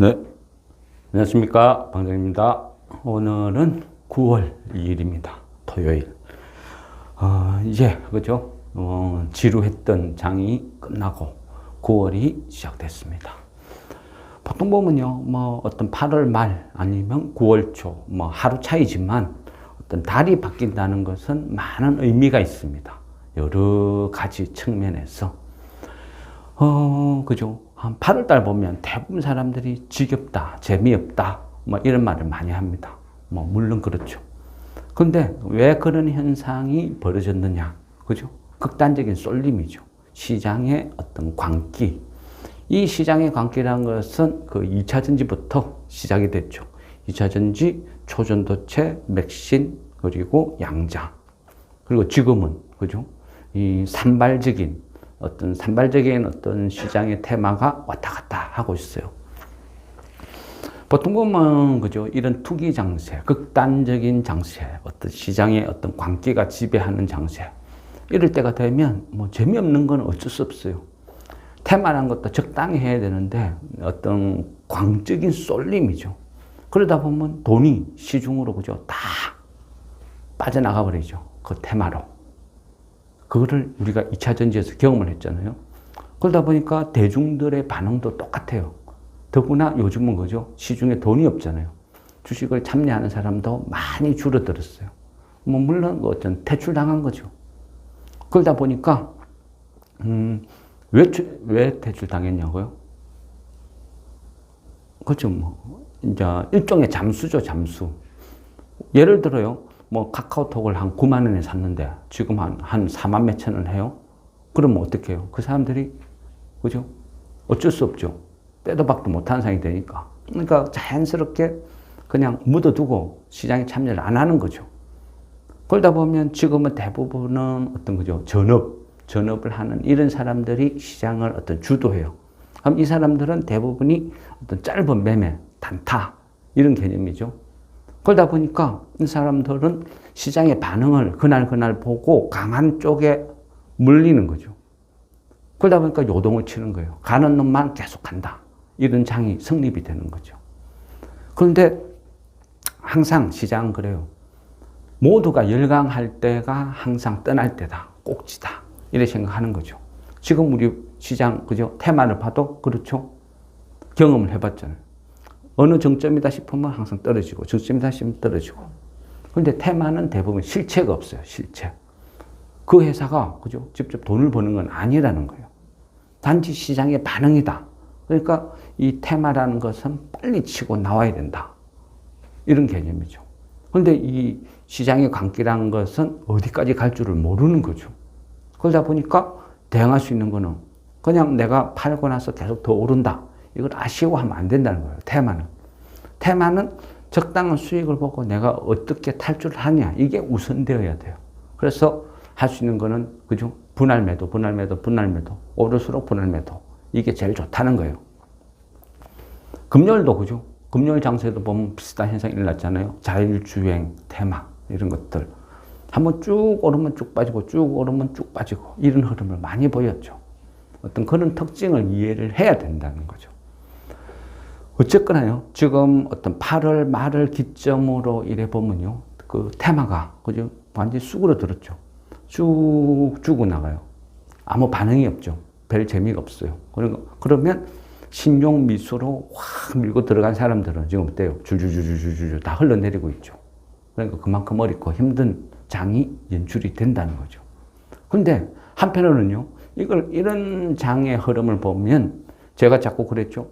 네, 안녕하십니까. 방정입니다. 오늘은 9월 2일입니다. 토요일. 이제, 그죠? 지루했던 장이 끝나고 9월이 시작됐습니다. 보통 보면요, 어떤 8월 말 아니면 9월 초, 하루 차이지만 어떤 달이 바뀐다는 것은 많은 의미가 있습니다. 여러 가지 측면에서. 그죠? 한 8월 달 보면 대부분 사람들이 지겹다, 재미없다, 이런 말을 많이 합니다. 물론 그렇죠. 근데 왜 그런 현상이 벌어졌느냐? 그죠? 극단적인 쏠림이죠. 시장의 어떤 광기. 이 시장의 광기라는 것은 그 2차 전지부터 시작이 됐죠. 2차 전지, 초전도체, 맥신, 그리고 양장. 그리고 지금은, 그죠? 이 산발적인 어떤 시장의 테마가 왔다 갔다 하고 있어요. 보통 보면, 그죠? 이런 투기 장세, 극단적인 장세, 어떤 시장의 어떤 광기가 지배하는 장세. 이럴 때가 되면 재미없는 건 어쩔 수 없어요. 테마라는 것도 적당히 해야 되는데 어떤 광적인 쏠림이죠. 그러다 보면 돈이 시중으로, 그죠? 다 빠져나가 버리죠. 그 테마로. 그거를 우리가 2차 전지에서 경험을 했잖아요. 그러다 보니까 대중들의 반응도 똑같아요. 더구나 요즘은, 그죠? 시중에 돈이 없잖아요. 주식을 참여하는 사람도 많이 줄어들었어요. 물론 어떤 퇴출당한 거죠. 그러다 보니까 왜 퇴출당했냐고요? 그렇죠. 이제 일종의 잠수죠, 잠수. 예를 들어요. 카카오톡을 한 9만 원에 샀는데 지금 한 4만 몇천 원 해요? 그러면 어떻게 해요? 그 사람들이, 그죠? 어쩔 수 없죠. 빼도 박도 못하는 상황이 되니까. 그러니까 자연스럽게 그냥 묻어두고 시장에 참여를 안 하는 거죠. 그러다 보면 지금은 대부분은 그죠? 전업을 하는 이런 사람들이 시장을 주도해요. 그럼 이 사람들은 대부분이 짧은 매매, 단타, 이런 개념이죠. 그러다 보니까 이 사람들은 시장의 반응을 그날 보고 강한 쪽에 물리는 거죠. 그러다 보니까 요동을 치는 거예요. 가는 놈만 계속 간다. 이런 장이 성립이 되는 거죠. 그런데 항상 시장은 그래요. 모두가 열광할 때가 항상 떠날 때다. 꼭지다. 이렇게 생각하는 거죠. 지금 우리 시장, 그죠? 테마를 봐도 그렇죠? 경험을 해봤잖아요. 어느 정점이다 싶으면 항상 떨어지고, 정점이다 싶으면 떨어지고. 그런데 테마는 대부분 실체가 없어요, 실체. 그 회사가, 그죠? 직접 돈을 버는 건 아니라는 거예요. 단지 시장의 반응이다. 그러니까 이 테마라는 것은 빨리 치고 나와야 된다. 이런 개념이죠. 그런데 이 시장의 광기라는 것은 어디까지 갈 줄을 모르는 거죠. 그러다 보니까 대응할 수 있는 거는 그냥 내가 팔고 나서 계속 더 오른다. 이걸 아쉬워하면 안 된다는 거예요. 테마는 적당한 수익을 보고 내가 어떻게 탈출을 하냐. 이게 우선되어야 돼요. 그래서 할 수 있는 거는, 그죠? 분할 매도. 오를수록 분할 매도. 이게 제일 좋다는 거예요. 금요일도, 그죠? 금요일 장세도 보면 비슷한 현상이 일어났잖아요. 자율주행, 테마, 이런 것들. 한번 쭉 오르면 쭉 빠지고, 쭉 오르면 쭉 빠지고, 이런 흐름을 많이 보였죠. 어떤 그런 특징을 이해를 해야 된다는 거죠. 어쨌거나요, 지금 어떤 8월 말을 기점으로 이래 보면요, 그 테마가, 그죠? 완전히 쑥으로 들었죠. 쭉 주고 나가요. 아무 반응이 없죠. 별 재미가 없어요. 그러면 신용 미수로 확 밀고 들어간 사람들은 지금 어때요? 줄줄줄줄줄 다 흘러내리고 있죠. 그러니까 그만큼 어렵고 힘든 장이 연출이 된다는 거죠. 근데 한편으로는요, 이런 장의 흐름을 보면 제가 자꾸 그랬죠.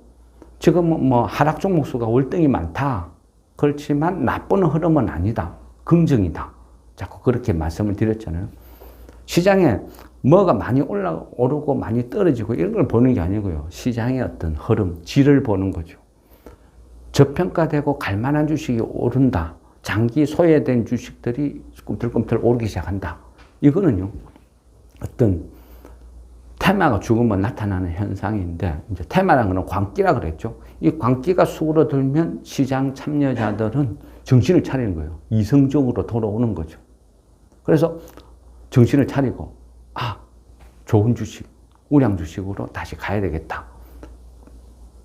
지금 하락 종목 수가 월등히 많다. 그렇지만 나쁜 흐름은 아니다. 긍정이다. 자꾸 그렇게 말씀을 드렸잖아요. 시장에 뭐가 많이 오르고 많이 떨어지고 이런 걸 보는 게 아니고요. 시장의 어떤 흐름, 질을 보는 거죠. 저평가되고 갈만한 주식이 오른다. 장기 소외된 주식들이 꿈틀꿈틀 오르기 시작한다. 이거는요, 어떤 테마가 죽으면 나타나는 현상인데, 이제 테마라는 거는 광기라 그랬죠. 이 광기가 수그러들면 시장 참여자들은 정신을 차리는 거예요. 이성적으로 돌아오는 거죠. 그래서 정신을 차리고, 좋은 주식, 우량 주식으로 다시 가야 되겠다.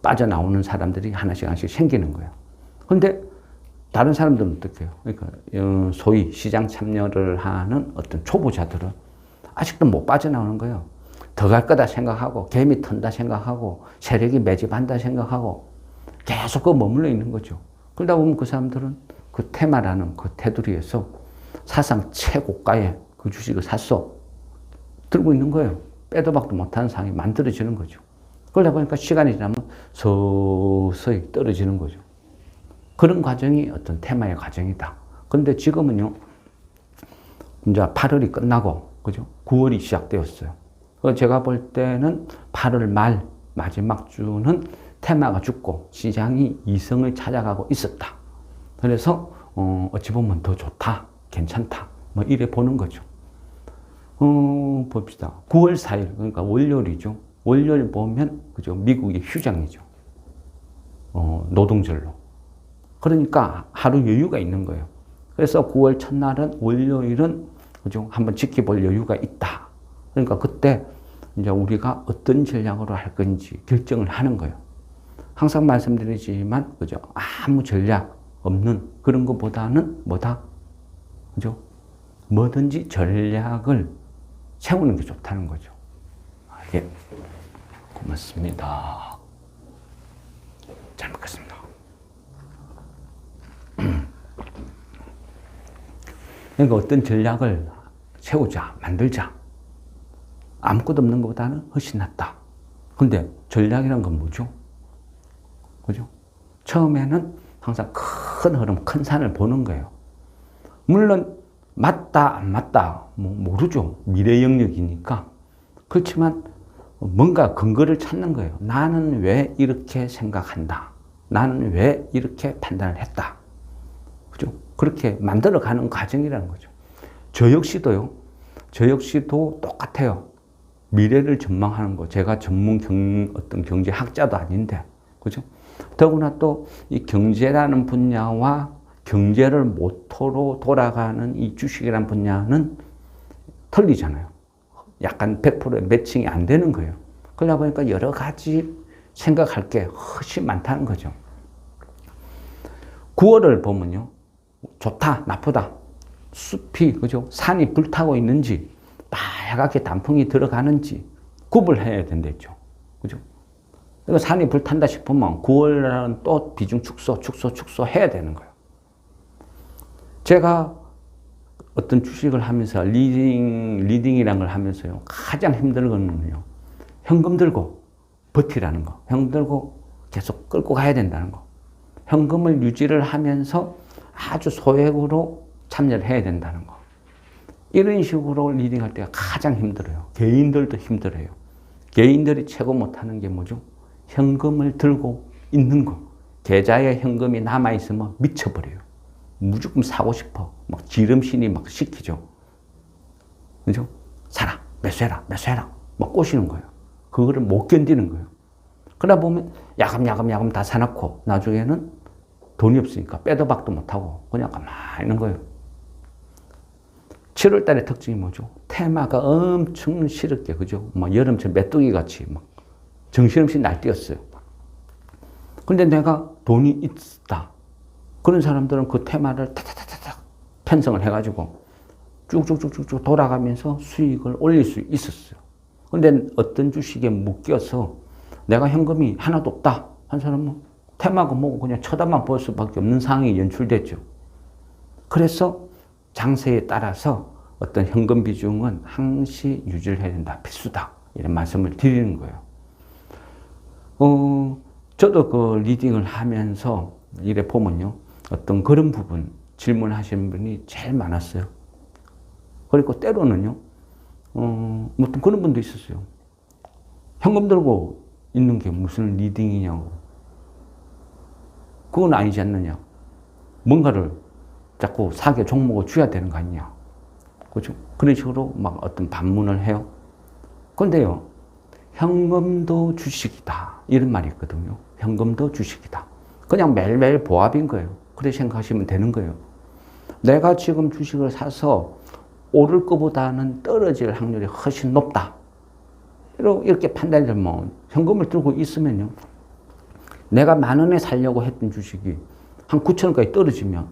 빠져나오는 사람들이 하나씩 하나씩 생기는 거예요. 그런데 다른 사람들은 어떻게 해요? 그러니까 소위 시장 참여를 하는 어떤 초보자들은 아직도 못 빠져나오는 거예요. 더 갈 거다 생각하고 개미 턴다 생각하고 세력이 매집한다 생각하고 계속 그 머물러 있는 거죠. 그러다 보면 그 사람들은 그 테마라는 그 테두리에서 사상 최고가의 그 주식을 샀어. 들고 있는 거예요. 빼도 박도 못하는 상황이 만들어지는 거죠. 그러다 보니까 시간이 지나면 서서히 떨어지는 거죠. 그런 과정이 어떤 테마의 과정이다. 그런데 지금은요, 이제 8월이 끝나고, 그죠? 9월이 시작되었어요. 제가 볼 때는 8월 말, 마지막 주는 테마가 죽고 시장이 이성을 찾아가고 있었다. 그래서, 어찌 보면 더 좋다. 괜찮다. 뭐 이래 보는 거죠. 봅시다. 9월 4일, 그러니까 월요일이죠. 월요일 보면, 그죠? 미국의 휴장이죠. 노동절로. 그러니까 하루 여유가 있는 거예요. 그래서 9월 첫날은 월요일은, 그죠? 한번 지켜볼 여유가 있다. 그러니까 그때 이제 우리가 어떤 전략으로 할 건지 결정을 하는 거예요. 항상 말씀드리지만, 그죠? 아무 전략 없는 그런 것보다는 뭐다? 그죠? 뭐든지 전략을 세우는 게 좋다는 거죠. 예. 고맙습니다. 잘 먹겠습니다. 그러니까 어떤 전략을 세우자, 만들자. 아무것도 없는 것보다는 훨씬 낫다. 근데 전략이란 건 뭐죠? 그죠? 처음에는 항상 큰 흐름, 큰 산을 보는 거예요. 물론 맞다, 안 맞다, 뭐 모르죠. 미래 영역이니까. 그렇지만 뭔가 근거를 찾는 거예요. 나는 왜 이렇게 생각한다. 나는 왜 이렇게 판단을 했다. 그죠? 그렇게 만들어가는 과정이라는 거죠. 저 역시도 똑같아요. 미래를 전망하는 거. 제가 전문 어떤 경제학자도 아닌데, 그죠? 더구나 또 이 경제라는 분야와 경제를 모토로 돌아가는 이 주식이라는 분야는 틀리잖아요. 약간 100% 매칭이 안 되는 거예요. 그러다 보니까 여러 가지 생각할 게 훨씬 많다는 거죠. 9월을 보면요. 좋다, 나쁘다. 숲이, 그죠? 산이 불타고 있는지, 빨갛게 단풍이 들어가는지 구분해야 된다죠. 그죠? 그러니까 산이 불탄다 싶으면 9월에는 또 비중 축소 해야 되는 거예요. 제가 어떤 주식을 하면서 리딩이라는 걸 하면서요. 가장 힘든 거는요. 현금 들고 버티라는 거. 현금 들고 계속 끌고 가야 된다는 거. 현금을 유지를 하면서 아주 소액으로 참여를 해야 된다는 거. 이런 식으로 리딩할 때가 가장 힘들어요. 개인들도 힘들어요. 개인들이 최고 못하는 게 뭐죠? 현금을 들고 있는 거. 계좌에 현금이 남아있으면 미쳐버려요. 무조건 사고 싶어. 막 지름신이 막 시키죠. 그죠? 사라, 매수해라. 막 꼬시는 거예요. 그거를 못 견디는 거예요. 그러다 보면 야금 다 사놓고 나중에는 돈이 없으니까 빼도 박도 못하고 그냥 가만히 있는 거예요. 7월 달의 특징이 뭐죠? 테마가 엄청 시럽게, 그죠? 막 여름철 메뚜기 같이 막 정신없이 날뛰었어요. 근데 내가 돈이 있다. 그런 사람들은 그 테마를 타타타타타 편성을 해가지고 쭉쭉쭉쭉 돌아가면서 수익을 올릴 수 있었어요. 근데 어떤 주식에 묶여서 내가 현금이 하나도 없다 한 사람은 테마가 뭐고 그냥 쳐다만 볼 수밖에 없는 상황이 연출됐죠. 그래서 장세에 따라서 어떤 현금 비중은 항시 유지를 해야 된다. 필수다. 이런 말씀을 드리는 거예요. 저도 그 리딩을 하면서 이래 보면요. 어떤 그런 부분 질문하시는 분이 제일 많았어요. 그리고 때로는요. 어떤 그런 분도 있었어요. 현금 들고 있는 게 무슨 리딩이냐고. 그건 아니지 않느냐. 뭔가를 자꾸 사게 종목을 줘야 되는 거 아니냐. 그죠? 그런 식으로 막 어떤 반문을 해요. 그런데요, 현금도 주식이다. 이런 말이 있거든요. 현금도 주식이다. 그냥 매일매일 보합인 거예요. 그렇게 생각하시면 되는 거예요. 내가 지금 주식을 사서 오를 것보다는 떨어질 확률이 훨씬 높다. 이렇게 판단이 되면 현금을 들고 있으면요. 내가 10,000원에 살려고 했던 주식이 한 9,000원까지 떨어지면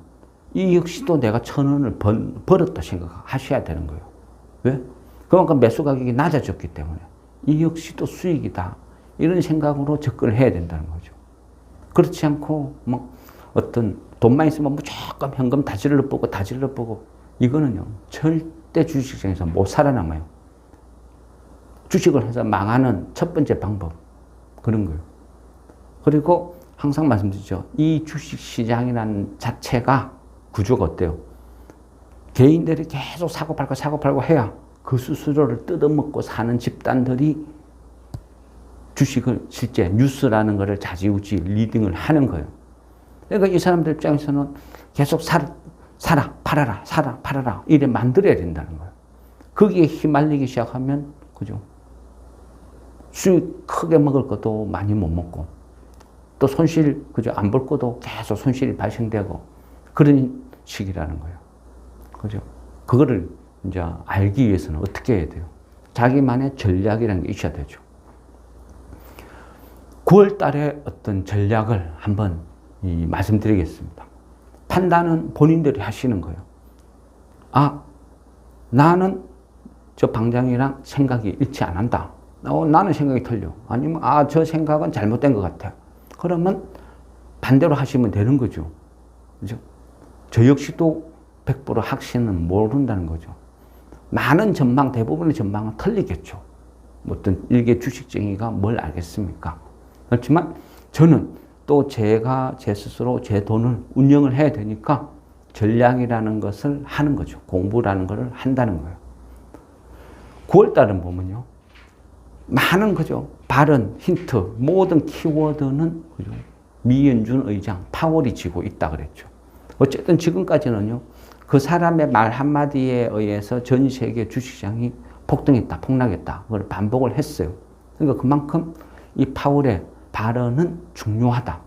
이 역시도 내가 1,000원을 벌었다 생각하셔야 되는 거예요. 왜? 그만큼 매수 가격이 낮아졌기 때문에 이 역시도 수익이다. 이런 생각으로 접근을 해야 된다는 거죠. 그렇지 않고 뭐 어떤 돈만 있으면 무조건 현금 다질러 보고 이거는요 절대 주식시장에서 못 살아남아요. 주식을 해서 망하는 첫 번째 방법 그런 거예요. 그리고 항상 말씀드리죠. 이 주식시장이라는 자체가 구조가 어때요? 개인들이 계속 사고 팔고 해야 그 수수료를 뜯어먹고 사는 집단들이 주식을 실제 뉴스라는 것을 좌지우지 리딩을 하는 거예요. 그러니까 이 사람들 입장에서는 계속 사라 팔아라 이래 만들어야 된다는 거예요. 거기에 휘말리기 시작하면 그죠? 수익 크게 먹을 것도 많이 못 먹고 또 손실 그죠? 안 볼 것도 계속 손실이 발생되고 그런 시기라는 거예요. 그죠? 그거를 이제 알기 위해서는 어떻게 해야 돼요? 자기만의 전략이라는 게 있어야 되죠. 9월 달에 어떤 전략을 한번 말씀드리겠습니다. 판단은 본인들이 하시는 거예요. 아, 나는 저 방장이랑 생각이 일치 안 한다. 나는 생각이 틀려. 아니면 저 생각은 잘못된 것 같아. 그러면 반대로 하시면 되는 거죠. 그죠? 저 역시도 100% 확신은 모른다는 거죠. 많은 전망, 대부분의 전망은 틀리겠죠. 어떤 일개 주식쟁이가 뭘 알겠습니까? 그렇지만 저는 또 제가 제 스스로 제 돈을 운영을 해야 되니까 전략이라는 것을 하는 거죠. 공부라는 것을 한다는 거예요. 9월 달은 보면요. 많은 거죠. 발언, 힌트, 모든 키워드는 그죠? 미연준 의장, 파월이 지고 있다 그랬죠. 어쨌든 지금까지는요. 그 사람의 말 한마디에 의해서 전 세계 주식시장이 폭등했다, 폭락했다. 그걸 반복을 했어요. 그러니까 그만큼 이 파월의 발언은 중요하다.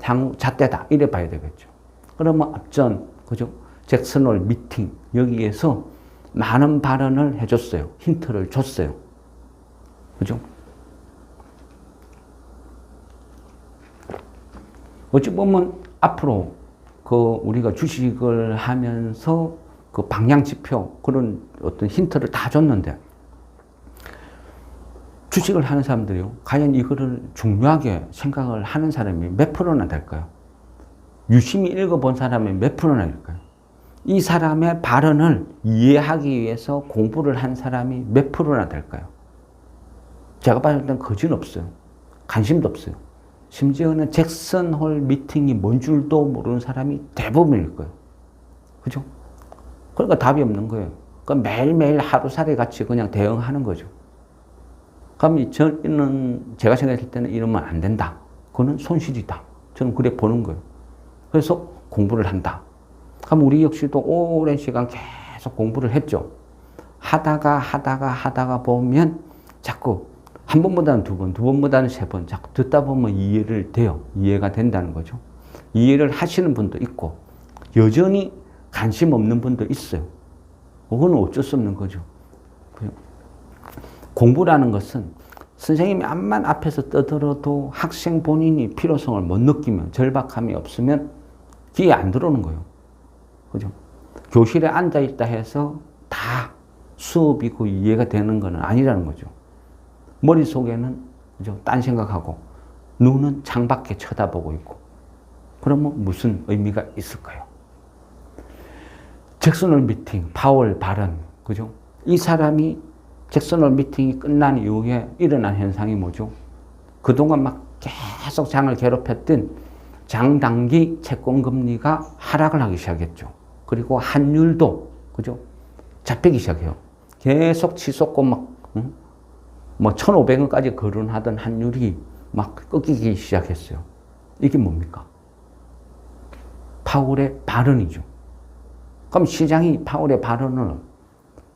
향후 잣대다. 이래 봐야 되겠죠. 그러면 앞전, 그죠? 잭슨홀 미팅, 여기에서 많은 발언을 해줬어요. 힌트를 줬어요. 그죠? 어찌 보면 앞으로 우리가 주식을 하면서 그 방향지표, 그런 어떤 힌트를 다 줬는데, 주식을 하는 사람들이요. 과연 이거를 중요하게 생각을 하는 사람이 몇 프로나 될까요? 유심히 읽어본 사람이 몇 프로나 될까요? 이 사람의 발언을 이해하기 위해서 공부를 한 사람이 몇 프로나 될까요? 제가 봤을 땐 거진 없어요. 관심도 없어요. 심지어는 잭슨홀 미팅이 뭔 줄도 모르는 사람이 대부분일 거예요. 그죠? 그러니까 답이 없는 거예요. 그러니까 매일매일 하루살이 같이 그냥 대응하는 거죠. 그럼 저는 제가 생각했을 때는 이러면 안 된다. 그거는 손실이다. 저는 그래 보는 거예요. 그래서 공부를 한다. 그럼 우리 역시도 오랜 시간 계속 공부를 했죠. 하다가 보면 자꾸 한 번보다는 두 번, 두 번보다는 세 번 자꾸 듣다 보면 이해가 된다는 거죠. 이해를 하시는 분도 있고 여전히 관심 없는 분도 있어요. 그거는 어쩔 수 없는 거죠. 공부라는 것은 선생님이 암만 앞에서 떠들어도 학생 본인이 필요성을 못 느끼면, 절박함이 없으면 귀에 안 들어오는 거예요. 그죠? 교실에 앉아있다 해서 다 수업이고 이해가 되는 건 아니라는 거죠. 머릿속에는 그죠? 딴 생각하고 눈은 창밖에 쳐다보고 있고, 그러면 무슨 의미가 있을까요? 잭슨홀 미팅, 파월 발언, 그죠? 이 사람이 잭슨홀 미팅이 끝난 이후에 일어난 현상이 뭐죠? 그동안 막 계속 장을 괴롭혔던 장단기 채권금리가 하락을 하기 시작했죠. 그리고 환율도, 그죠? 잡히기 시작해요. 계속 치솟고 뭐 1,500원까지 거론하던 환율이 막 꺾이기 시작했어요. 이게 뭡니까? 파월의 발언이죠. 그럼 시장이 파월의 발언을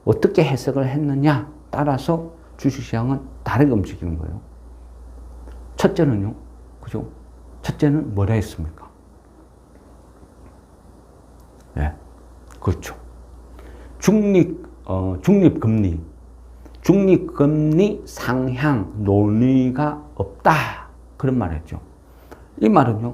어떻게 해석을 했느냐 따라서 주식시장은 다르게 움직이는 거예요. 첫째는요, 그죠? 첫째는 뭐라 했습니까? 네, 그렇죠. 중립금리 상향 논의가 없다. 그런 말 했죠. 이 말은요,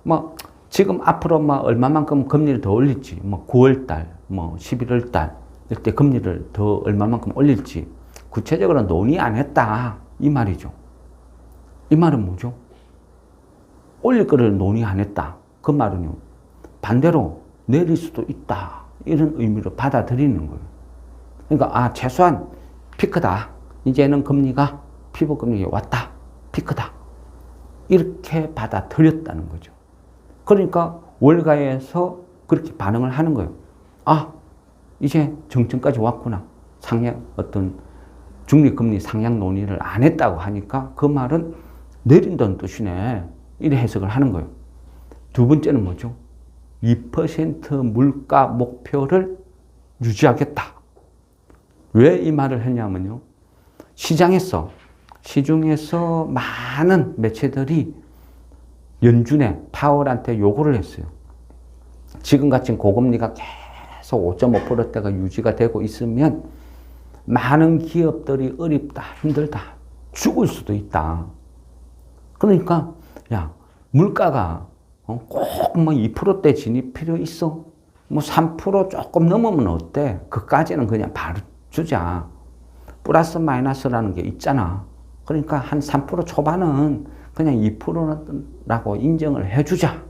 뭐, 지금 앞으로 막 얼마만큼 금리를 더 올릴지, 뭐 9월달, 뭐 11월달, 이때 금리를 더 얼마만큼 올릴지, 구체적으로 논의 안 했다. 이 말이죠. 이 말은 뭐죠? 올릴 거를 논의 안 했다. 그 말은요, 반대로 내릴 수도 있다. 이런 의미로 받아들이는 거예요. 그러니까, 아, 최소한 피크다. 이제는 금리가, 피부 금리가 왔다. 피크다. 이렇게 받아들였다는 거죠. 그러니까 월가에서 그렇게 반응을 하는 거예요. 아, 이제 정점까지 왔구나. 상향, 어떤 중립금리 상향 논의를 안 했다고 하니까 그 말은 내린다는 뜻이네. 이래 해석을 하는 거예요. 두 번째는 뭐죠? 2% 물가 목표를 유지하겠다. 왜 이 말을 했냐면요. 시중에서 많은 매체들이 연준에 파월한테 요구를 했어요. 지금같이 고금리가 계속 5.5%대가 유지가 되고 있으면 많은 기업들이 어렵다, 힘들다, 죽을 수도 있다. 그러니까 야, 물가가 꼭 뭐 2%대 진입 필요 있어? 뭐 3% 조금 넘으면 어때? 그까지는 그냥 바로 주자. 플러스 마이너스라는 게 있잖아. 그러니까 한 3% 초반은 그냥 2%라고 인정을 해주자.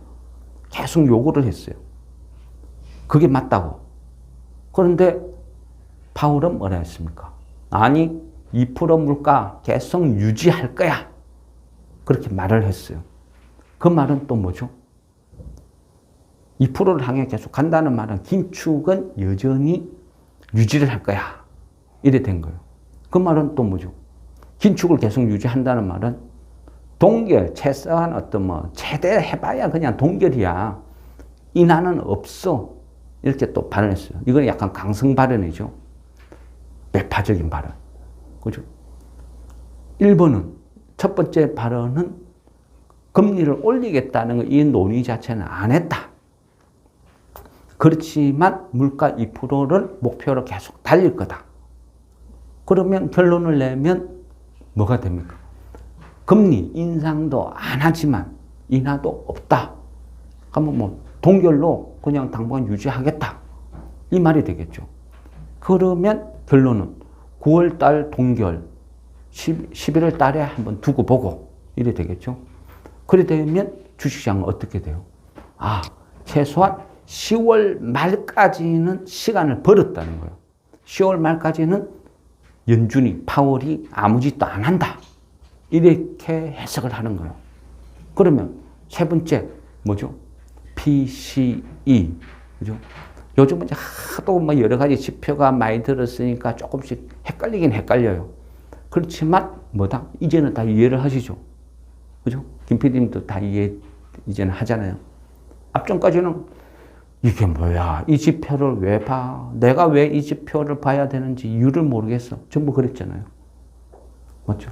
계속 요구를 했어요. 그게 맞다고. 그런데 파월은 뭐라 했습니까? 아니, 2% 물가 계속 유지할 거야. 그렇게 말을 했어요. 그 말은 또 뭐죠? 2%를 향해 계속 간다는 말은 긴축은 여전히 유지를 할 거야. 이래 된 거예요. 그 말은 또 뭐죠? 긴축을 계속 유지한다는 말은 동결, 최소한 어떤 뭐 최대 해봐야 그냥 동결이야. 인하는 없어. 이렇게 또 발언했어요. 이건 약간 강성 발언이죠. 매파적인 발언. 그죠? 1번은, 첫 번째 발언은 금리를 올리겠다는 이 논의 자체는 안 했다. 그렇지만 물가 2%를 목표로 계속 달릴 거다. 그러면 결론을 내면 뭐가 됩니까? 금리 인상도 안 하지만 인하도 없다. 그러면 뭐 동결로 그냥 당분간 유지하겠다. 이 말이 되겠죠. 그러면 결론은 9월 달 동결, 11월 달에 한번 두고 보고 이래 되겠죠. 그래 되면 주식시장은 어떻게 돼요? 아, 최소한 10월 말까지는 시간을 벌었다는 거예요. 10월 말까지는 연준이, 파월이 아무 짓도 안 한다. 이렇게 해석을 하는 거예요. 그러면 세 번째 뭐죠? PCE. 그죠? 요즘은 이제 하도 뭐 여러 가지 지표가 많이 들었으니까 조금씩 헷갈리긴 헷갈려요. 그렇지만 뭐다? 이제는 다 이해를 하시죠. 그죠? 김 PD님도 다 이제는 하잖아요. 앞전까지는 이게 뭐야? 이 지표를 왜 봐? 내가 왜 이 지표를 봐야 되는지 이유를 모르겠어. 전부 그랬잖아요. 맞죠?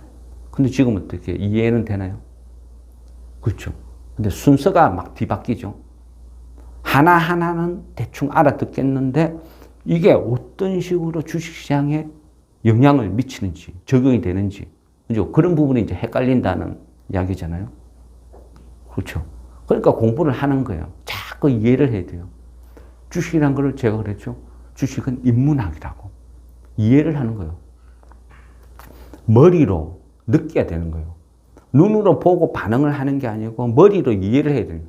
근데 지금 어떻게 이해는 되나요? 그렇죠. 근데 순서가 막 뒤바뀌죠. 하나하나는 대충 알아듣겠는데 이게 어떤 식으로 주식시장에 영향을 미치는지, 적용이 되는지, 그죠? 그런 부분이 이제 헷갈린다는 이야기잖아요. 그렇죠. 그러니까 공부를 하는 거예요. 자꾸 이해를 해야 돼요. 주식이란 걸 제가 그랬죠. 주식은 인문학이라고. 이해를 하는 거예요. 머리로 느껴야 되는 거예요. 눈으로 보고 반응을 하는 게 아니고 머리로 이해를 해야 돼요.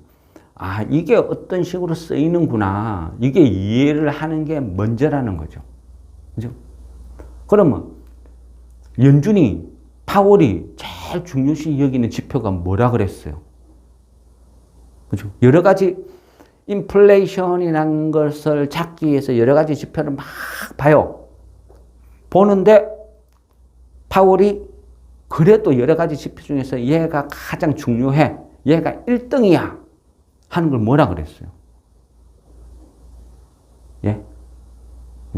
아, 이게 어떤 식으로 쓰이는구나. 이게 이해를 하는 게 먼저라는 거죠. 그죠? 그러면 연준이, 파월이 제일 중요시 여기는 지표가 뭐라 그랬어요? 그죠? 여러 가지 인플레이션이라는 것을 찾기 위해서 여러 가지 지표를 막 봐요. 보는데 파월이 그래도 여러 가지 지표 중에서 얘가 가장 중요해. 얘가 1등이야. 하는 걸 뭐라 그랬어요? 예?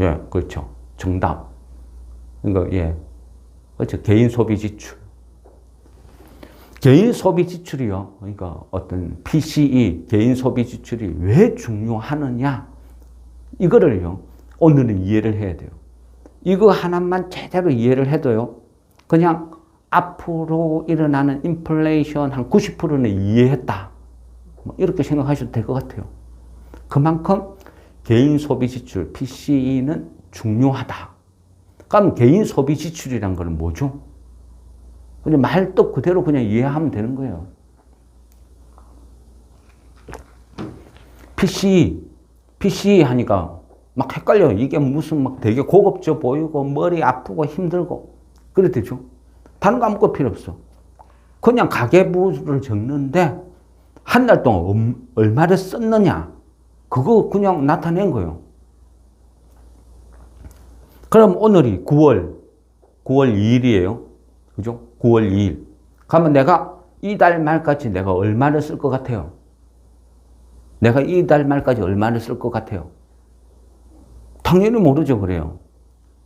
예, 그렇죠. 정답. 그러니까, 예. 그렇죠. 개인 소비 지출. 개인 소비 지출이요. 그러니까 어떤 PCE, 개인 소비 지출이 왜 중요하느냐. 이거를요. 오늘은 이해를 해야 돼요. 이거 하나만 제대로 이해를 해도요. 그냥 앞으로 일어나는 인플레이션 한 90%는 이해했다. 뭐 이렇게 생각하셔도 될 것 같아요. 그만큼 개인 소비 지출, PCE는 중요하다. 그럼 개인 소비 지출이란 건 뭐죠? 그냥 말뜻 그대로 그냥 이해하면 되는 거예요. PCE 하니까 막 헷갈려요. 이게 무슨 막 되게 고급져 보이고 머리 아프고 힘들고 그래 되죠. 다른 거 아무것도 필요 없어. 그냥 가계부를 적는데 한 달 동안 얼마를 썼느냐 그거 그냥 나타낸 거예요. 그럼 오늘이 9월 2일이에요. 그죠? 9월 2일. 그러면 내가 이달 말까지 내가 얼마를 쓸 것 같아요? 내가 이달 말까지 얼마를 쓸 것 같아요? 당연히 모르죠, 그래요.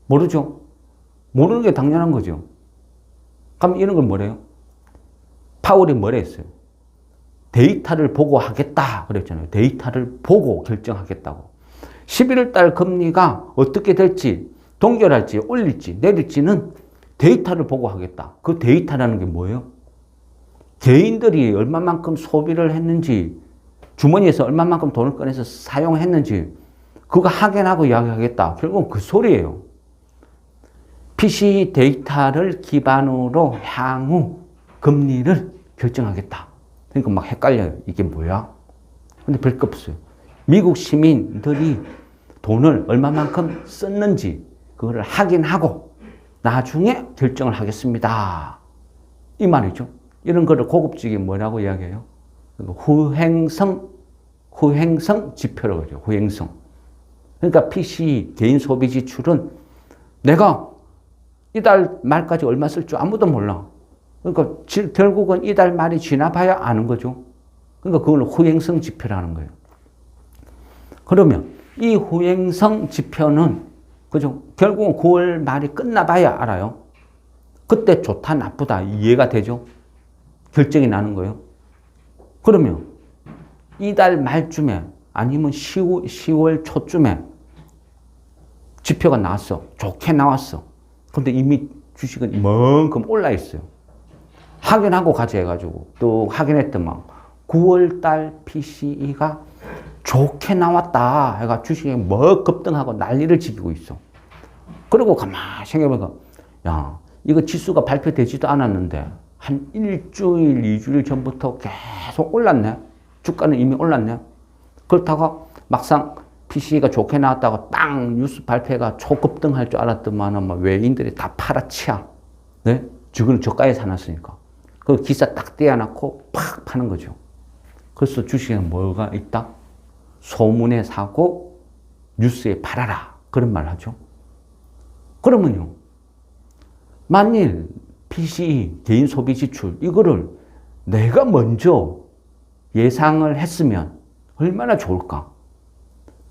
모르죠? 모르는 게 당연한 거죠. 그럼 이런 걸 뭐래요? 파월이 뭐래 했어요? 데이터를 보고 하겠다 그랬잖아요. 데이터를 보고 결정하겠다고. 11월 달 금리가 어떻게 될지, 동결할지, 올릴지, 내릴지는 데이터를 보고 하겠다. 그 데이터라는 게 뭐예요? 개인들이 얼마만큼 소비를 했는지, 주머니에서 얼마만큼 돈을 꺼내서 사용했는지, 그거 확인하고 이야기하겠다. 결국은 그 소리예요. PC 데이터를 기반으로 향후 금리를 결정하겠다. 그러니까 막 헷갈려요. 이게 뭐야? 근데 별거 없어요. 미국 시민들이 돈을 얼마만큼 썼는지 그거를 확인하고 나중에 결정을 하겠습니다. 이 말이죠. 이런 거를 고급지게 뭐라고 이야기해요? 후행성 지표라고 그러죠. 후행성. 그러니까 PC 개인 소비 지출은 내가 이달 말까지 얼마 쓸 줄 아무도 몰라. 그러니까 결국은 이달 말이 지나봐야 아는 거죠. 그러니까 그걸 후행성 지표라는 거예요. 그러면 이 후행성 지표는 그죠? 결국은 9월 말이 끝나봐야 알아요. 그때 좋다 나쁘다 이해가 되죠? 결정이 나는 거예요. 그러면 이달 말쯤에 아니면 10월 초쯤에 지표가 나왔어. 좋게 나왔어. 근데 이미 주식은 이만큼 올라 있어요. 확인하고 가자 해가지고 또 확인했더만 9월달 PCE가 좋게 나왔다 해가 주식이 뭐 급등하고 난리를 지키고 있어. 그리고 가만히 생각해보니까 야 이거 지수가 발표되지도 않았는데 한 일주일, 2주일 전부터 계속 올랐네. 주가는 이미 올랐네. 그렇다가 막상 PC가 좋게 나왔다고 빵 뉴스 발표가 초급등할 줄 알았더만 외인들이 다 팔아치야. 네? 지금 저가에 사놨으니까. 그 기사 딱 떼어놓고 팍 파는 거죠. 그래서 주식에는 뭐가 있다? 소문에 사고 뉴스에 팔아라. 그런 말 하죠. 그러면요. 만일 PCE, 개인 소비 지출, 이거를 내가 먼저 예상을 했으면 얼마나 좋을까?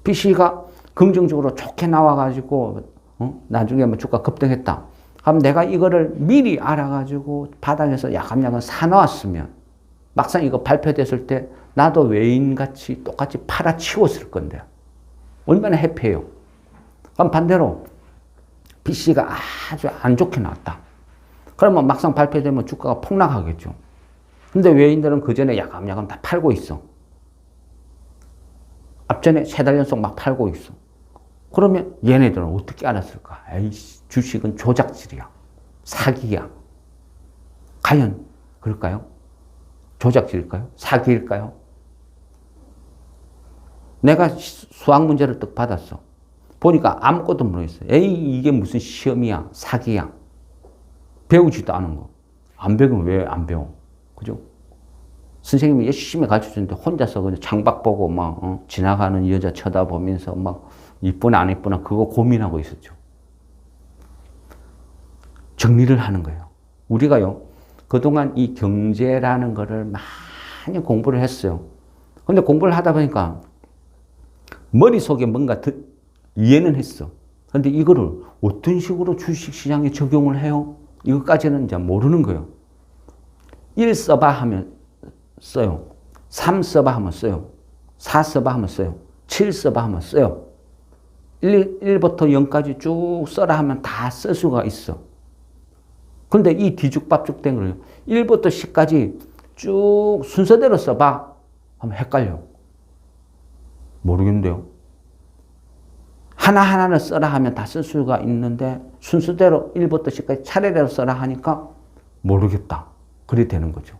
PC가 긍정적으로 좋게 나와가지고, 나중에 뭐 주가 급등했다. 그럼 내가 이거를 미리 알아가지고 바닥에서 야금야금 사놓았으면 막상 이거 발표됐을 때 나도 외인같이 똑같이 팔아치웠을 건데 얼마나 해피해요. 그럼 반대로 PC가 아주 안 좋게 나왔다. 그러면 막상 발표되면 주가가 폭락하겠죠. 근데 외인들은 그 전에 야금야금 다 팔고 있어. 앞전에 3달 연속 막 팔고 있어. 그러면 얘네들은 어떻게 알았을까? 에이씨, 주식은 조작질이야. 사기야. 과연 그럴까요? 조작질일까요? 사기일까요? 내가 수학 문제를 딱 받았어. 보니까 아무것도 모르겠어. 에이, 이게 무슨 시험이야. 사기야. 배우지도 않은 거. 안 배우면 왜 안 배워? 그죠? 선생님이 열심히 가르쳐주는데 혼자서 그냥 창밖 보고 막 지나가는 여자 쳐다보면서 막 이쁘나 안 이쁘나 그거 고민하고 있었죠. 정리를 하는 거예요. 우리가요, 그동안 이 경제라는 거를 많이 공부를 했어요. 근데 공부를 하다 보니까 머릿속에 뭔가 이해는 했어. 근데 이거를 어떤 식으로 주식시장에 적용을 해요? 이것까지는 이제 모르는 거예요. 1 써봐 하면 써요. 3 써봐 하면 써요. 4 써봐 하면 써요. 7 써봐 하면 써요. 1부터 0까지 쭉 써라 하면 다 쓸 수가 있어. 근데 이 뒤죽박죽 된 걸 1부터 10까지 쭉 순서대로 써봐. 하면 헷갈려. 모르겠는데요. 하나하나를 써라 하면 다 쓸 수가 있는데 순서대로 1부터 10까지 차례대로 써라 하니까 모르겠다. 그리 되는 거죠.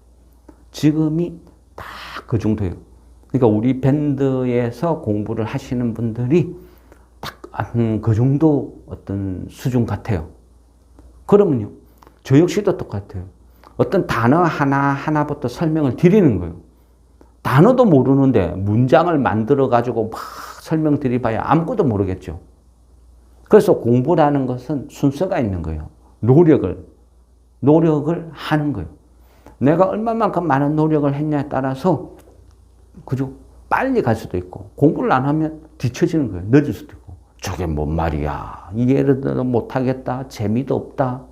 지금이 딱 그 정도예요. 그러니까 우리 밴드에서 공부를 하시는 분들이 딱 그 정도 어떤 수준 같아요. 그러면요. 저 역시도 똑같아요. 어떤 단어 하나하나부터 설명을 드리는 거예요. 단어도 모르는데 문장을 만들어 가지고 막 설명드려봐야 아무것도 모르겠죠. 그래서 공부라는 것은 순서가 있는 거예요. 노력을 하는 거예요. 내가 얼마만큼 많은 노력을 했냐에 따라서 그죠? 빨리 갈 수도 있고 공부를 안 하면 뒤처지는 거예요. 늦을 수도 있고 저게 뭔 말이야. 이해를 못하겠다. 재미도 없다.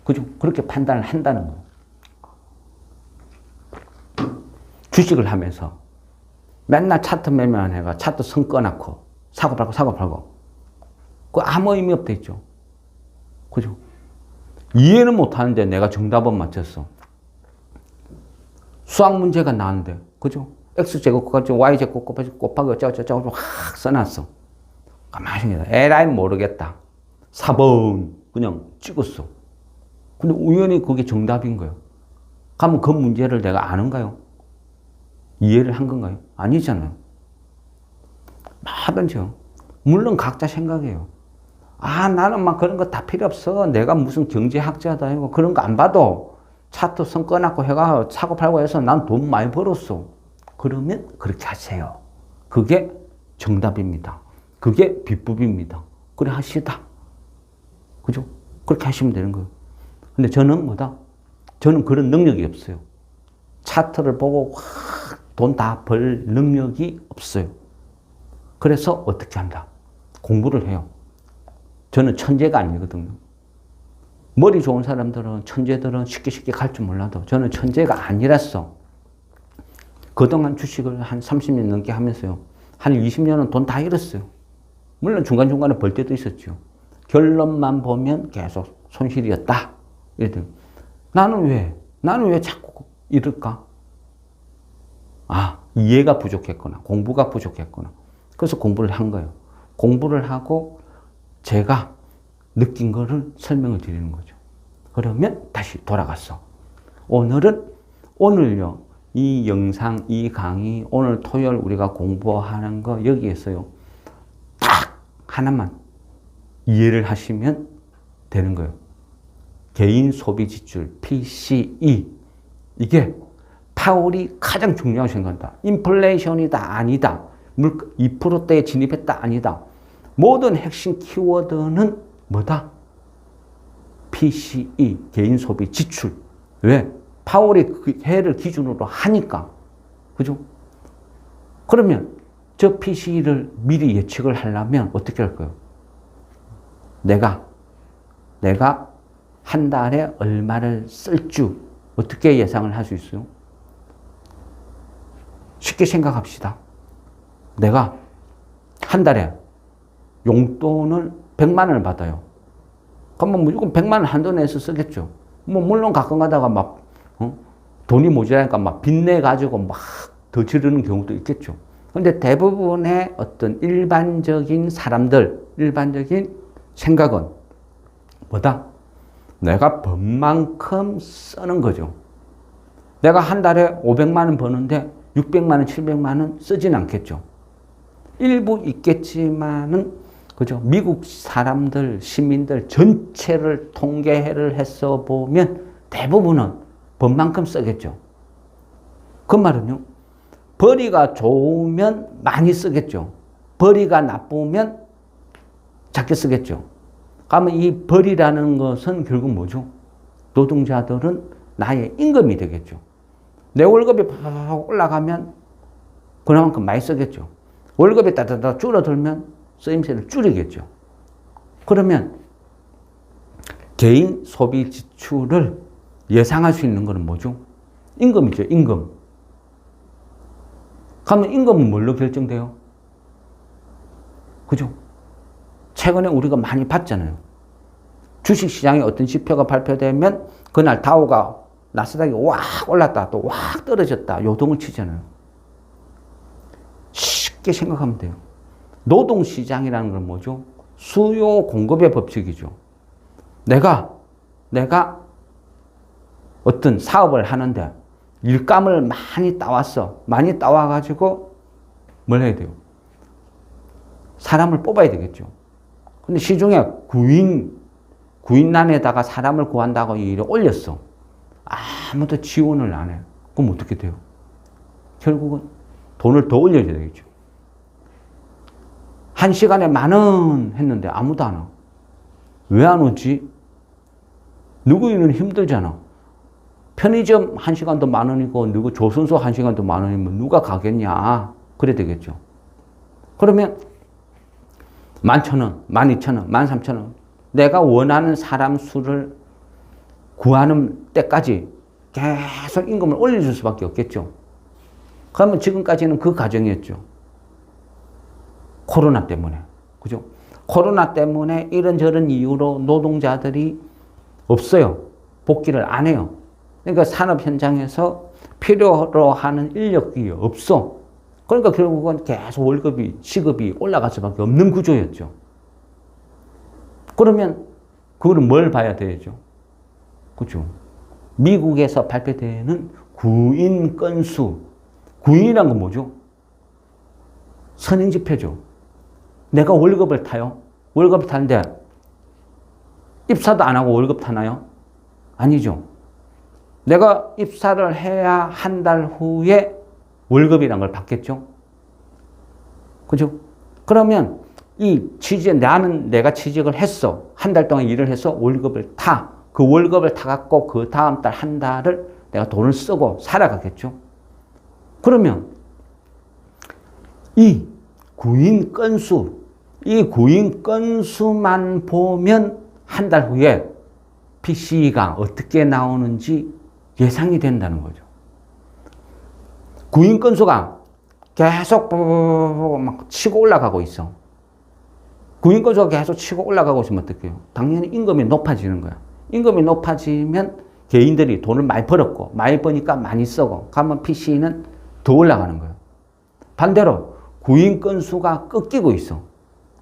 그죠? 그렇게 판단을 한다는 거예요. 주식을 하면서 맨날 차트 매매만 해가 차트 선 꺼놓고 사고 팔고 그 아무 의미 없다 했죠. 그죠? 이해는 못하는데 내가 정답은 맞췄어. 수학 문제가 나왔는데 그죠? X제곱 곱하기 Y제곱 곱하기 어쩌고저쩌고 확 써놨어. 가만히 있어. 에라이 모르겠다. 4번 그냥 찍었어. 근데 우연히 그게 정답인 거예요. 그러면 그 문제를 내가 아는가요? 이해를 한 건가요? 아니잖아요. 하든지요. 물론 각자 생각이에요. 나는 막 그런 거 다 필요 없어. 내가 무슨 경제학자도 아니고 그런 거 안 봐도 차트 선 꺼놨고 해가 사고 팔고 해서 난 돈 많이 벌었어. 그러면 그렇게 하세요. 그게 정답입니다. 그게 비법입니다. 그래 하시다. 그죠? 그렇게 하시면 되는 거예요. 근데 저는 뭐다? 저는 그런 능력이 없어요. 차트를 보고 돈 다 벌 능력이 없어요. 그래서 어떻게 한다? 공부를 해요. 저는 천재가 아니거든요. 머리 좋은 사람들은, 천재들은 쉽게 갈 줄 몰라도 저는 천재가 아니라서 그동안 주식을 한 30년 넘게 하면서요. 한 20년은 돈 다 잃었어요. 물론 중간중간에 벌 때도 있었죠. 결론만 보면 계속 손실이었다. 이랬더니 나는 왜 자꾸 잃을까? 이해가 부족했구나. 공부가 부족했구나. 그래서 공부를 한 거예요. 공부를 하고 제가 느낀 거를 설명을 드리는 거죠. 그러면 다시 돌아갔어. 오늘요. 이 영상, 이 강의, 오늘 토요일 우리가 공부하는 거 여기에서요. 딱 하나만 이해를 하시면 되는 거예요. 개인 소비 지출, PCE. 이게 파월이 가장 중요하게 생각한다. 인플레이션이다, 아니다. 2%대에 진입했다, 아니다. 모든 핵심 키워드는 뭐다? PCE, 개인 소비 지출. 왜? 파월이 그 해를 기준으로 하니까. 그죠? 그러면 저 PCE를 미리 예측을 하려면 어떻게 할까요? 내가 한 달에 얼마를 쓸 줄 어떻게 예상을 할 수 있어요? 쉽게 생각합시다. 내가 한 달에 용돈을 100만 원을 받아요. 그러면 무조건 100만 원 한도 내서 쓰겠죠. 물론 가끔 가다가 막 돈이 모자라니까 막 빚내 가지고 막 더 지르는 경우도 있겠죠. 근데 대부분의 어떤 일반적인 사람들, 일반적인 생각은 뭐다? 내가 번 만큼 쓰는 거죠. 내가 한 달에 500만 원 버는데 600만 원, 700만 원 쓰진 않겠죠. 일부 있겠지만은, 그죠? 미국 사람들, 시민들 전체를 통계를 해서 보면 대부분은 번 만큼 쓰겠죠. 그 말은요, 벌이가 좋으면 많이 쓰겠죠. 벌이가 나쁘면 작게 쓰겠죠. 그러면 이 벌이라는 것은 결국 뭐죠? 노동자들은 나의 임금이 되겠죠. 내 월급이 팍 올라가면 그만큼 많이 쓰겠죠. 월급이 따다다 줄어들면 쓰임새를 줄이겠죠. 그러면 개인 소비 지출을 예상할 수 있는 것은 뭐죠? 임금이죠, 임금. 그러면 임금은 뭘로 결정돼요? 그죠? 최근에 우리가 많이 봤잖아요. 주식시장에 어떤 지표가 발표되면 그날 다우가 나스닥이 확 올랐다 또 확 떨어졌다 요동을 치잖아요. 쉽게 생각하면 돼요. 노동시장이라는 건 뭐죠? 수요 공급의 법칙이죠. 내가 어떤 사업을 하는데 일감을 많이 따왔어. 많이 따와가지고 뭘 해야 돼요? 사람을 뽑아야 되겠죠. 근데 시중에 구인난에다가 사람을 구한다고 일을 올렸어. 아무도 지원을 안 해. 그럼 어떻게 돼요? 결국은 돈을 더 올려야 되겠죠. 1시간에 10,000원 했는데 아무도 안 와. 왜 안 오지? 누구는 힘들잖아. 편의점 1시간도 10,000원이고 누구 조선소 1시간도 10,000원이면 누가 가겠냐. 그래 되겠죠. 그러면 11,000원, 12,000원, 13,000원 내가 원하는 사람 수를 구하는 때까지 계속 임금을 올려줄 수밖에 없겠죠. 그러면 지금까지는 그 과정이었죠. 코로나 때문에. 그죠? 코로나 때문에 이런저런 이유로 노동자들이 없어요. 복귀를 안 해요. 그러니까 산업 현장에서 필요로 하는 인력이 없어. 그러니까 결국은 계속 월급이, 시급이 올라갈 수밖에 없는 구조였죠. 그러면 그거는 뭘 봐야 되죠? 그죠? 미국에서 발표되는 구인 건수. 구인이란 건 뭐죠? 선행지표죠. 내가 월급을 타요. 월급을 타는데 입사도 안 하고 월급 타나요? 아니죠. 내가 입사를 해야 한 달 후에 월급이란 걸 받겠죠. 그죠? 그러면 내가 취직을 했어. 한 달 동안 일을 해서 월급을 타. 그 월급을 타갖고 그 다음 달 한 달을 내가 돈을 쓰고 살아가겠죠. 그러면 이 구인 건수만 보면 한 달 후에 PC가 어떻게 나오는지 예상이 된다는 거죠. 구인 건수가 계속 막 치고 올라가고 있어. 구인 건수가 계속 치고 올라가고 있으면 어떡해요? 당연히 임금이 높아지는 거야. 임금이 높아지면 개인들이 돈을 많이 벌었고, 많이 버니까 많이 쓰고, 그러면 PC는 더 올라가는 거예요. 반대로 구인 건수가 꺾이고 있어.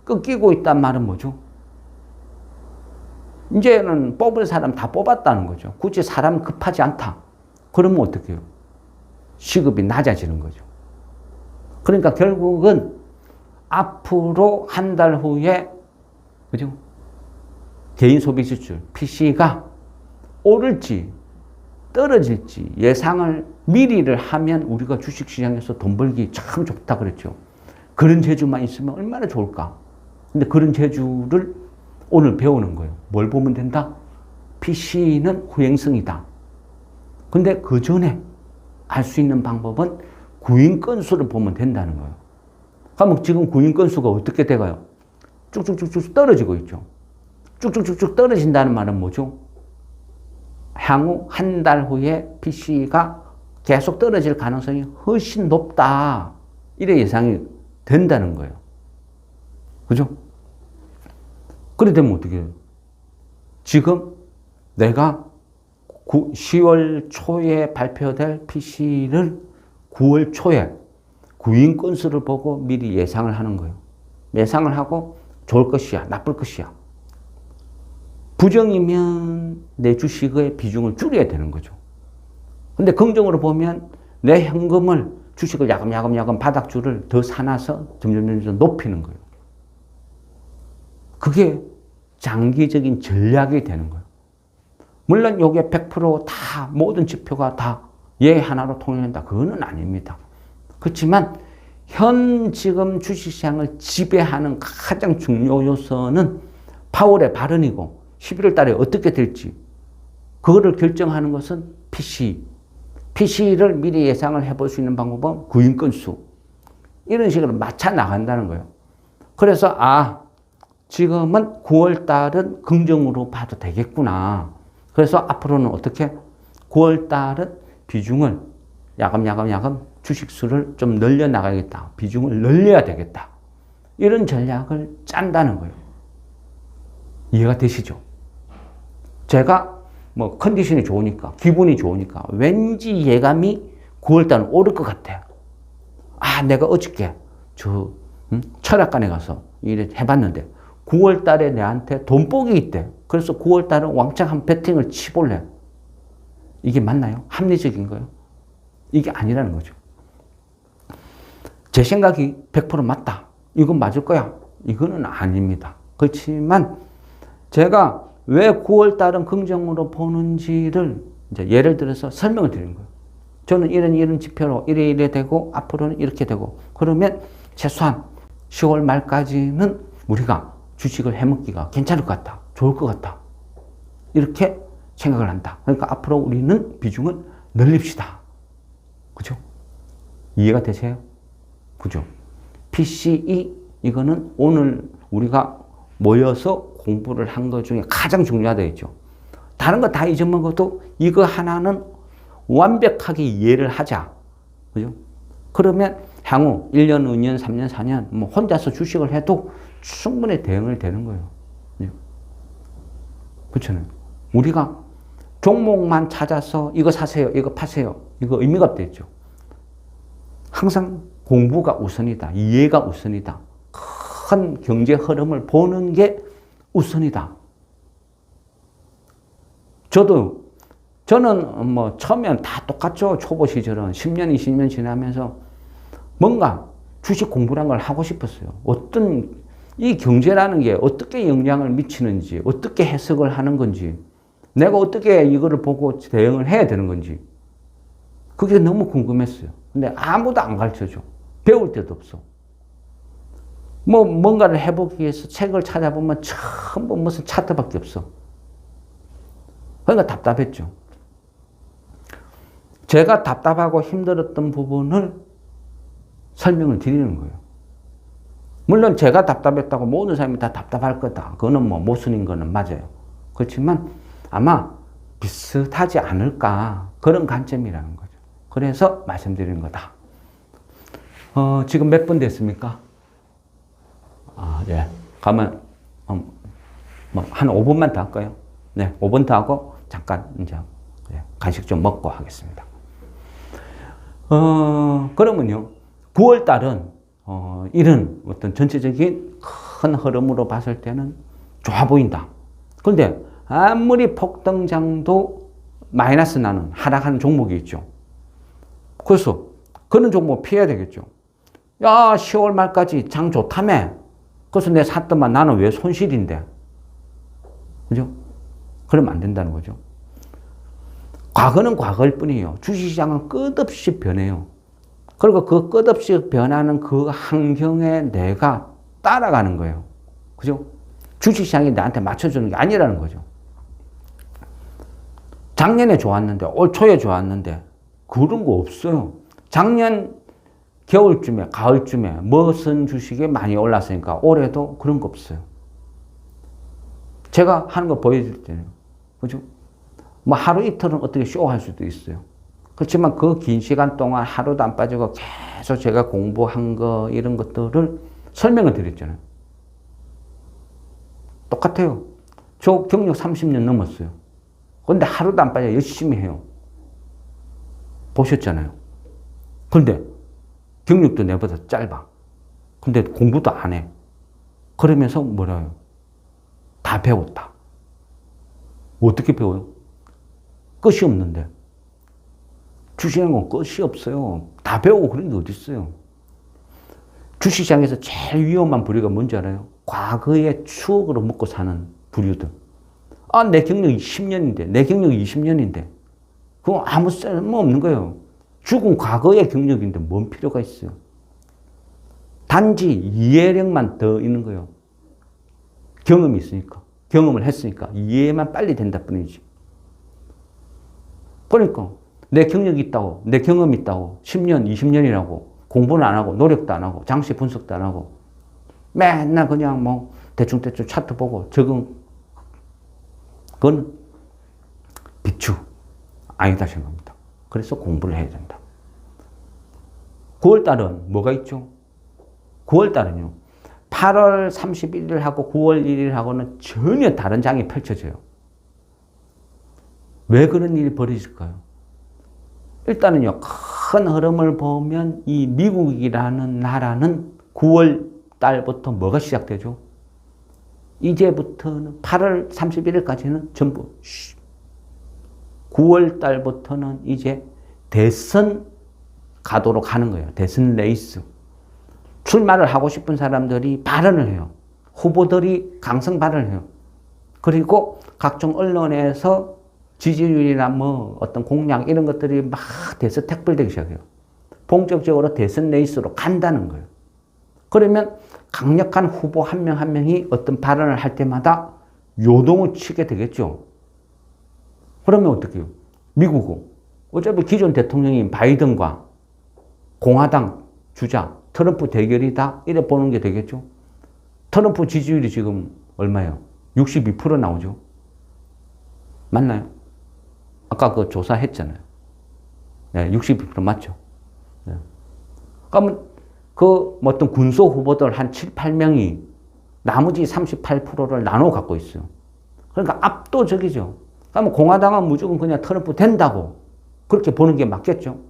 꺾이고 있단 말은 뭐죠? 이제는 뽑을 사람 다 뽑았다는 거죠. 굳이 사람 급하지 않다. 그러면 어떻게 해요? 시급이 낮아지는 거죠. 그러니까 결국은 앞으로 한 달 후에, 그죠? 개인 소비 지출, PC가 오를지 떨어질지 예상을 미리를 하면 우리가 주식시장에서 돈 벌기 참 좋다 그랬죠. 그런 재주만 있으면 얼마나 좋을까. 근데 그런 재주를 오늘 배우는 거예요. 뭘 보면 된다? PC는 후행성이다. 근데 그 전에 알 수 있는 방법은 구인 건수를 보면 된다는 거예요. 그러면 지금 구인 건수가 어떻게 돼가요? 쭉쭉쭉쭉 떨어지고 있죠. 쭉쭉쭉쭉 떨어진다는 말은 뭐죠? 향후 한 달 후에 PC가 계속 떨어질 가능성이 훨씬 높다. 이래 예상이 된다는 거예요. 그죠? 그래 되면 어떻게 해요? 지금 내가 10월 초에 발표될 PC를 9월 초에 구인 건수를 보고 미리 예상을 하는 거예요. 예상을 하고 좋을 것이야, 나쁠 것이야. 부정이면 내 주식의 비중을 줄여야 되는 거죠. 근데 긍정으로 보면 내 현금을 주식을 야금야금 바닥줄을 더 사놔서 점점 높이는 거예요. 그게 장기적인 전략이 되는 거예요. 물론 이게 100% 모든 지표가 다 예 하나로 통일된다. 그거는 아닙니다. 그렇지만 지금 주식시장을 지배하는 가장 중요 요소는 파월의 발언이고 11월 달에 어떻게 될지 그거를 결정하는 것은 PC를 미리 예상을 해볼 수 있는 방법은 구인 건수. 이런 식으로 맞춰 나간다는 거예요. 그래서 지금은 9월 달은 긍정으로 봐도 되겠구나. 그래서 앞으로는 어떻게 9월 달은 비중을 야금 주식수를 좀 늘려나가야겠다. 비중을 늘려야 되겠다. 이런 전략을 짠다는 거예요. 이해가 되시죠? 제가 뭐 컨디션이 좋으니까, 기분이 좋으니까 왠지 예감이 9월달은 오를 것 같아. 아, 내가 어저께 철학관에 가서 일을 해봤는데 9월달에 내한테 돈복이 있대. 그래서 9월달은 왕창 한 배팅을 치볼래. 이게 맞나요? 합리적인 거예요? 이게 아니라는 거죠. 제 생각이 100% 맞다. 이건 맞을 거야. 이거는 아닙니다. 그렇지만 제가 왜 9월달은 긍정으로 보는지를 이제 예를 들어서 설명을 드리는 거예요. 저는 이런 지표로 이래 되고 앞으로는 이렇게 되고 그러면 최소한 10월 말까지는 우리가 주식을 해먹기가 괜찮을 것 같다. 좋을 것 같다. 이렇게 생각을 한다. 그러니까 앞으로 우리는 비중을 늘립시다. 그죠? 이해가 되세요? 그죠? PCE 이거는 오늘 우리가 모여서 공부를 한 것 중에 가장 중요하다 했죠. 다른 거 다 잊어먹어도 이거 하나는 완벽하게 이해를 하자. 그죠? 그러면 향후 1년, 2년, 3년, 4년 뭐 혼자서 주식을 해도 충분히 대응을 되는 거예요. 그렇잖아요. 우리가 종목만 찾아서 이거 사세요, 이거 파세요. 이거 의미가 없겠죠. 항상 공부가 우선이다. 이해가 우선이다. 큰 경제 흐름을 보는 게 우선이다. 저는 뭐 처음엔 다 똑같죠. 초보 시절은 10년, 20년 지나면서 뭔가 주식 공부란 걸 하고 싶었어요. 이 경제라는 게 어떻게 영향을 미치는지, 어떻게 해석을 하는 건지, 내가 어떻게 이거를 보고 대응을 해야 되는 건지, 그게 너무 궁금했어요. 근데 아무도 안 가르쳐줘. 배울 데도 없어. 뭔가를 해보기 위해서 책을 찾아보면 전부 무슨 차트밖에 없어. 그러니까 답답했죠. 제가 답답하고 힘들었던 부분을 설명을 드리는 거예요. 물론 제가 답답했다고 모든 사람이 다 답답할 거다. 그거는 뭐 모순인 거는 맞아요. 그렇지만 아마 비슷하지 않을까 그런 관점이라는 거죠. 그래서 말씀드리는 거다. 지금 몇 분 됐습니까? 네. 가면 한 5분만 더 할까요? 네, 5분 더 하고 잠깐 이제 간식 좀 먹고 하겠습니다. 그러면요, 9월 달은 이런 어떤 전체적인 큰 흐름으로 봤을 때는 좋아 보인다. 그런데 아무리 폭등장도 마이너스 나는 하락하는 종목이 있죠. 그래서 그런 종목 피해야 되겠죠. 야, 10월 말까지 장 좋다며. 그래서 내가 샀더만 나는 왜 손실인데. 그죠? 그러면 안 된다는 거죠. 과거는 과거일 뿐이에요. 주식시장은 끝없이 변해요. 그리고 그 끝없이 변하는 그 환경에 내가 따라가는 거예요. 그죠? 주식시장이 나한테 맞춰주는 게 아니라는 거죠. 작년에 좋았는데, 올 초에 좋았는데, 그런 거 없어요. 작년 겨울쯤에, 가을쯤에 무슨 주식이 많이 올랐으니까 올해도 그런 거 없어요. 제가 하는 거 보여드릴 때는. 그죠? 뭐 하루 이틀은 어떻게 쇼할 수도 있어요. 그렇지만 그 긴 시간 동안 하루도 안 빠지고 계속 제가 공부한 거, 이런 것들을 설명을 드렸잖아요. 똑같아요. 저 경력 30년 넘었어요. 근데 하루도 안 빠져 열심히 해요. 보셨잖아요. 근데 경력도 내보다 짧아. 근데 공부도 안 해. 그러면서 뭐라요? 다 배웠다. 어떻게 배워요? 끝이 없는데. 주식하는 건 끝이 없어요. 다 배우고 그런 게 어디 있어요. 주식시장에서 제일 위험한 부류가 뭔지 알아요? 과거의 추억으로 먹고 사는 부류들. 내 경력이 10년인데, 내 경력이 20년인데. 그건 아무 쓸모 없는 거예요. 죽은 과거의 경력인데 뭔 필요가 있어요. 단지 이해력만 더 있는 거예요. 경험이 있으니까. 경험을 했으니까. 이해만 빨리 된다 뿐이지. 그러니까 내 경력이 있다고, 내 경험이 있다고 10년, 20년이라고 공부는 안 하고 노력도 안 하고 장시 분석도 안 하고 맨날 그냥 뭐 대충대충 차트 보고 적응. 그건 비추. 아니다 생각합니다. 그래서 공부를 해야 된다. 9월 달은 뭐가 있죠? 9월 달은요. 8월 31일하고 9월 1일하고는 전혀 다른 장이 펼쳐져요. 왜 그런 일이 벌어질까요? 일단은요, 큰 흐름을 보면 이 미국이라는 나라는 9월 달부터 뭐가 시작되죠? 이제부터는 8월 31일까지는 전부 9월 달부터는 이제 대선 가도록 하는 거예요. 대선 레이스. 출마를 하고 싶은 사람들이 발언을 해요. 후보들이 강성 발언을 해요. 그리고 각종 언론에서 지지율이나 뭐 어떤 공약 이런 것들이 막 대서택불되기 시작해요. 본격적으로 대선 레이스로 간다는 거예요. 그러면 강력한 후보 한 명 한 명이 어떤 발언을 할 때마다 요동을 치게 되겠죠. 그러면 어떻게 해요? 미국은 어차피 기존 대통령인 바이든과 공화당 주자 트럼프 대결이다 이래 보는 게 되겠죠. 트럼프 지지율이 지금 얼마예요? 62% 나오죠. 맞나요? 아까 그 조사했잖아요. 네, 62% 맞죠. 네. 그러면 그 어떤 군소 후보들 한 7, 8명이 나머지 38%를 나눠 갖고 있어요. 그러니까 압도적이죠. 그러면 공화당은 무조건 그냥 트럼프 된다고 그렇게 보는 게 맞겠죠.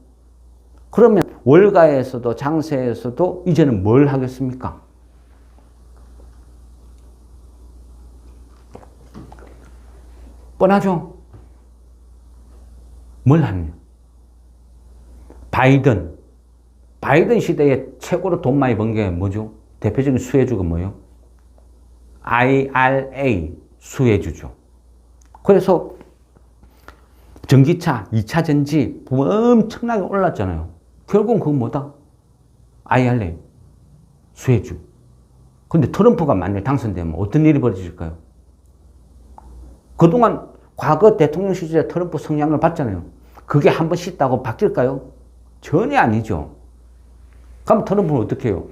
그러면 월가에서도 장세에서도 이제는 뭘 하겠습니까? 뻔하죠. 뭘 하느냐. 바이든 시대에 최고로 돈 많이 번 게 뭐죠? 대표적인 수혜주가 뭐예요? IRA 수혜주죠. 그래서 전기차, 2차 전지 엄청나게 올랐잖아요. 결국은 그건 뭐다? IRA 수혜주. 근데 트럼프가 만약 당선되면 어떤 일이 벌어질까요? 그동안 과거 대통령 시절에 트럼프 성향을 봤잖아요. 그게 한 번 씻다고 바뀔까요? 전혀 아니죠. 그럼 트럼프는 어떻게 해요?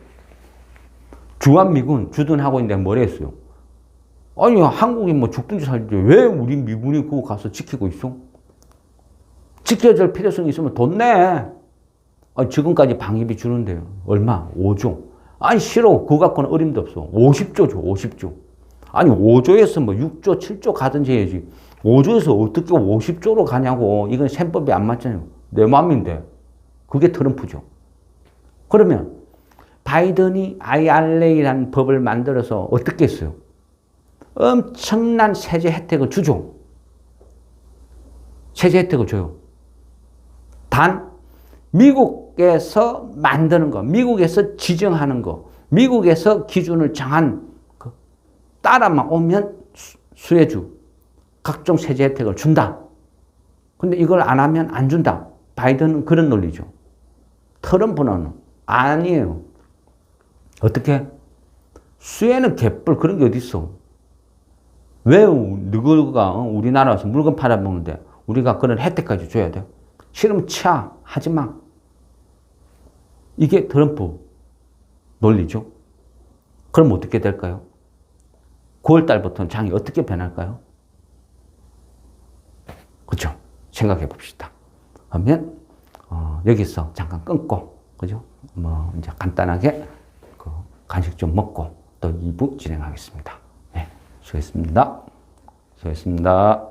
주한미군 주둔하고 있는데 뭘 했어요? 아니, 한국이 뭐 죽든지 살든지 왜 우리 미군이 그거 가서 지키고 있어? 지켜줄 필요성이 있으면 돈 내. 아니, 지금까지 방위비 주는데요. 얼마? 5조. 아니, 싫어. 그거 갖고는 어림도 없어. 50조 줘, 50조. 아니, 5조에서 뭐 6조, 7조 가든지 해야지. 5조에서 어떻게 50조로 가냐고. 이건 셈법이 안 맞잖아요. 내 맘인데. 그게 트럼프죠. 그러면 바이든이 IRA라는 법을 만들어서 어떻게 했어요? 엄청난 세제 혜택을 주죠. 세제 혜택을 줘요. 단 미국에서 만드는 거, 미국에서 지정하는 거, 미국에서 기준을 정한 거 따라만 오면 수혜주, 각종 세제 혜택을 준다. 근데 이걸 안 하면 안 준다. 바이든은 그런 논리죠. 트럼프는 아니에요. 어떻게? 수혜는 개뿔 그런 게 어디 있어? 왜 누구가 우리나라에서 물건 팔아먹는데 우리가 그런 혜택까지 줘야 돼? 싫으면 차 하지 마. 이게 트럼프 논리죠. 그럼 어떻게 될까요? 9월 달부터는 장이 어떻게 변할까요? 그렇죠? 생각해 봅시다. 그러면 여기서 잠깐 끊고, 그죠? 뭐 이제 간단하게 그 간식 좀 먹고 또 2부 진행하겠습니다. 네, 수고했습니다. 수고했습니다.